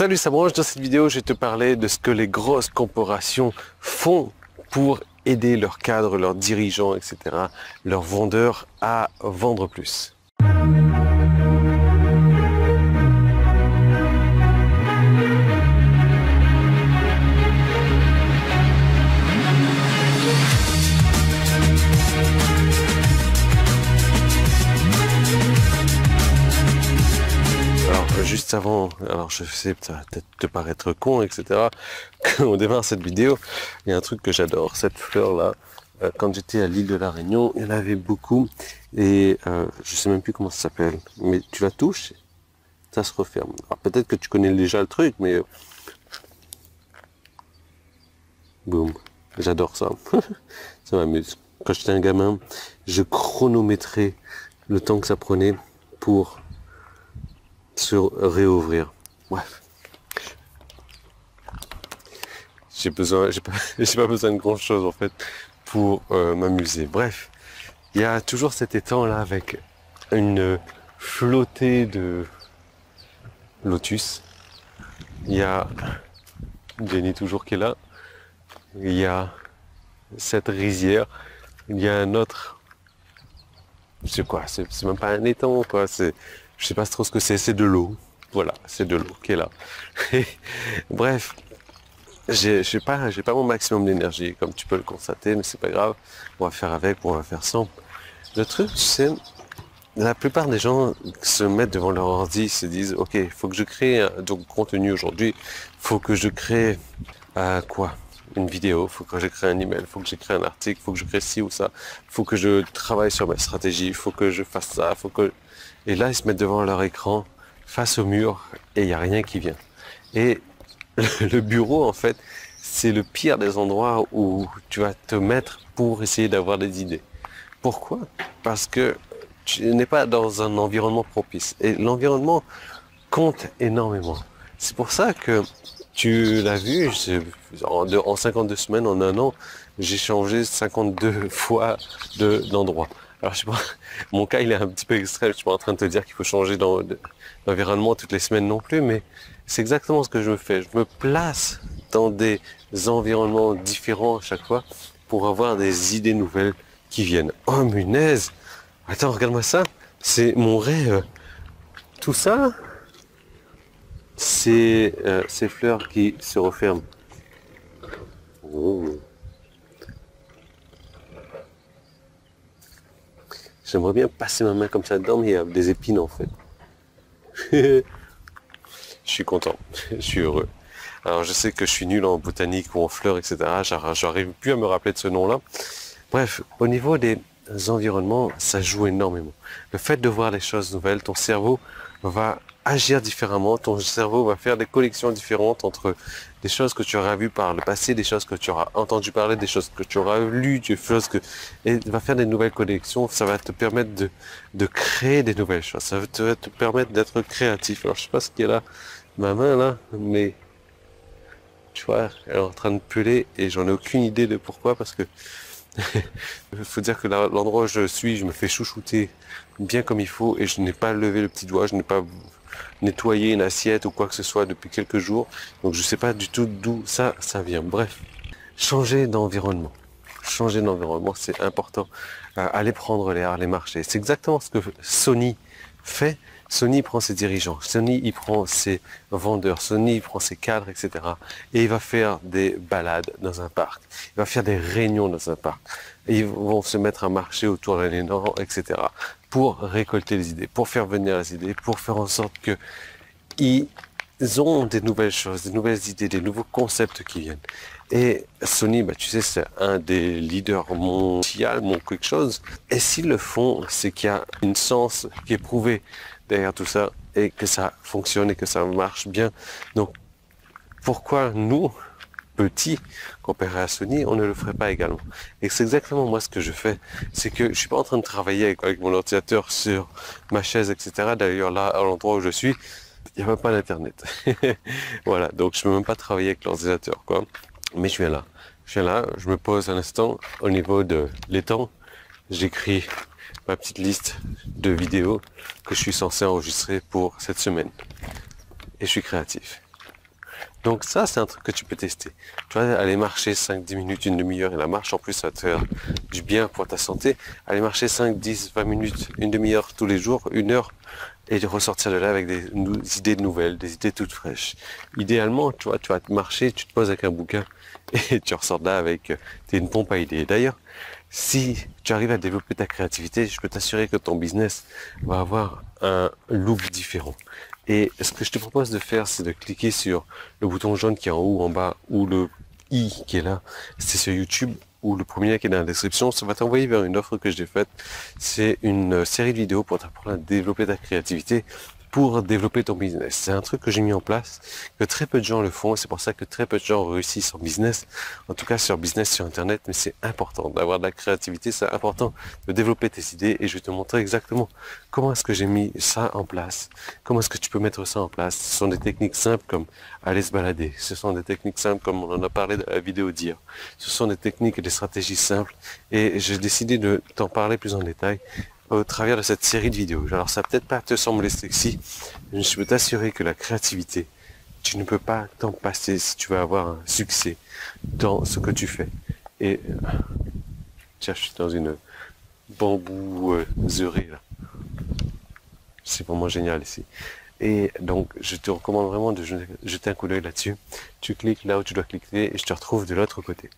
Salut, ça branche. Dans cette vidéo, je vais te parler de ce que les grosses corporations font pour aider leurs cadres, leurs dirigeants, etc., leurs vendeurs à vendre plus. Juste avant, alors je sais, ça va peut-être te paraître con, etc., quand on démarre cette vidéo, il y a un truc que j'adore, cette fleur-là, quand j'étais à l'île de la Réunion, il y en avait beaucoup, et je sais même plus comment ça s'appelle, mais tu la touches, ça se referme. Alors peut-être que tu connais déjà le truc, mais... Boum, j'adore ça, ça m'amuse. Quand j'étais un gamin, je chronométrais le temps que ça prenait pour se réouvrir. Bref. J'ai pas besoin de grand chose en fait pour m'amuser. Bref, il y a toujours cet étang là avec une flottée de lotus. Il y a Jenny toujours qui est là. Il y a cette rizière. Il y a un autre. C'est quoi? C'est même pas un étang quoi. Je sais pas trop ce que c'est de l'eau. Voilà, c'est de l'eau qui est là. Bref, j'ai pas mon maximum d'énergie, comme tu peux le constater, mais c'est pas grave. On va faire avec, on va faire sans. Le truc, tu sais, la plupart des gens se mettent devant leur ordi, se disent, ok, il faut que je crée donc contenu aujourd'hui, faut que je crée quoi? Une vidéo, faut que je crée un email, faut que je crée un article, faut que je crée ci ou ça, faut que je travaille sur ma stratégie, faut que je fasse ça, faut que... Et là, ils se mettent devant leur écran, face au mur, et il n'y a rien qui vient. Et le bureau, en fait, c'est le pire des endroits où tu vas te mettre pour essayer d'avoir des idées. Pourquoi? Parce que tu n'es pas dans un environnement propice. Et l'environnement compte énormément. C'est pour ça que tu l'as vu, en 52 semaines, en un an, j'ai changé 52 fois d'endroit. Alors, je sais pas, mon cas, il est un petit peu extrême. Je suis pas en train de te dire qu'il faut changer d'environnement toutes les semaines non plus, mais c'est exactement ce que je me fais. Je me place dans des environnements différents à chaque fois pour avoir des idées nouvelles qui viennent. Oh, punaise! Attends, regarde-moi ça. C'est mon rêve. Tout ça, c'est ces fleurs qui se referment. Oh. J'aimerais bien passer ma main comme ça dedans, mais il y a des épines en fait. Je suis content, je suis heureux. Alors je sais que je suis nul en botanique ou en fleurs, etc. J'arrive plus à me rappeler de ce nom-là. Bref, au niveau des environnements, ça joue énormément. Le fait de voir des choses nouvelles, ton cerveau va agir différemment, ton cerveau va faire des connexions différentes entre des choses que tu auras vues par le passé, des choses que tu auras entendu parler, des choses que tu auras lues, des choses que... Et va faire des nouvelles connexions, ça va te permettre de créer des nouvelles choses, ça va te permettre d'être créatif. Alors je sais pas ce qui est là, ma main là, mais tu vois, elle est en train de peler et j'en ai aucune idée de pourquoi, parce que il faut dire que l'endroit où je suis, je me fais chouchouter bien comme il faut et je n'ai pas levé le petit doigt, je n'ai pas nettoyé une assiette ou quoi que ce soit depuis quelques jours. Donc je sais pas du tout d'où ça vient. Bref, changer d'environnement. Changer d'environnement, c'est important. Aller prendre l'air, aller marcher. C'est exactement ce que Sony fait. Sony prend ses dirigeants, Sony il prend ses vendeurs, Sony il prend ses cadres, etc. Et il va faire des balades dans un parc. Il va faire des réunions dans un parc. Et ils vont se mettre à marcher autour d'un énorme, etc. Pour récolter les idées, pour faire venir les idées, pour faire en sorte que ils ont des nouvelles choses, des nouvelles idées, des nouveaux concepts qui viennent. Et Sony, tu sais, c'est un des leaders mondiaux, quelque chose. Et s'ils le font, c'est qu'il y a une science qui est prouvée derrière tout ça et que ça fonctionne et que ça marche bien. Donc, pourquoi nous, petits, comparé à Sony, on ne le ferait pas également? Et c'est exactement moi ce que je fais. C'est que je suis pas en train de travailler avec mon ordinateur sur ma chaise, etc. D'ailleurs, là, à l'endroit où je suis, il n'y a même pas d'internet. Voilà, donc je peux même pas travailler avec l'ordinateur, quoi. Mais je viens là. Je me pose un instant au niveau de l'étang. J'écris ma petite liste de vidéos que je suis censé enregistrer pour cette semaine. Et je suis créatif. Donc ça, c'est un truc que tu peux tester. Tu vas aller marcher 5-10 minutes, une demi-heure, et la marche en plus, ça va te faire du bien pour ta santé. Aller marcher 5-10-20 minutes, une demi-heure tous les jours, une heure, et de ressortir de là avec des idées nouvelles, des idées toutes fraîches. Idéalement, tu vas te marcher, tu te poses avec un bouquin, et tu ressors de là avec une pompe à idées. D'ailleurs, si tu arrives à développer ta créativité, je peux t'assurer que ton business va avoir un look différent. Et ce que je te propose de faire, c'est de cliquer sur le bouton jaune qui est en haut, en bas, ou le i qui est là. C'est sur YouTube, ou le premier lien qui est dans la description. Ça va t'envoyer vers une offre que j'ai faite. C'est une série de vidéos pour t'apprendre à développer ta créativité, pour développer ton business. C'est un truc que j'ai mis en place, que très peu de gens le font, et c'est pour ça que très peu de gens réussissent en business, en tout cas sur business sur Internet, mais c'est important d'avoir de la créativité, c'est important de développer tes idées, et je vais te montrer exactement comment est-ce que j'ai mis ça en place, comment est-ce que tu peux mettre ça en place. Ce sont des techniques simples comme aller se balader, ce sont des techniques simples comme on en a parlé dans la vidéo d'hier, ce sont des techniques et des stratégies simples, et j'ai décidé de t'en parler plus en détail au travers de cette série de vidéos. Alors ça va peut-être pas te sembler sexy, mais je peux t'assurer que la créativité, tu ne peux pas t'en passer si tu veux avoir un succès dans ce que tu fais. Et tiens, je suis dans une bambouserie là. C'est vraiment génial ici. Et donc, je te recommande vraiment de jeter un coup d'œil là-dessus. Tu cliques là où tu dois cliquer et je te retrouve de l'autre côté.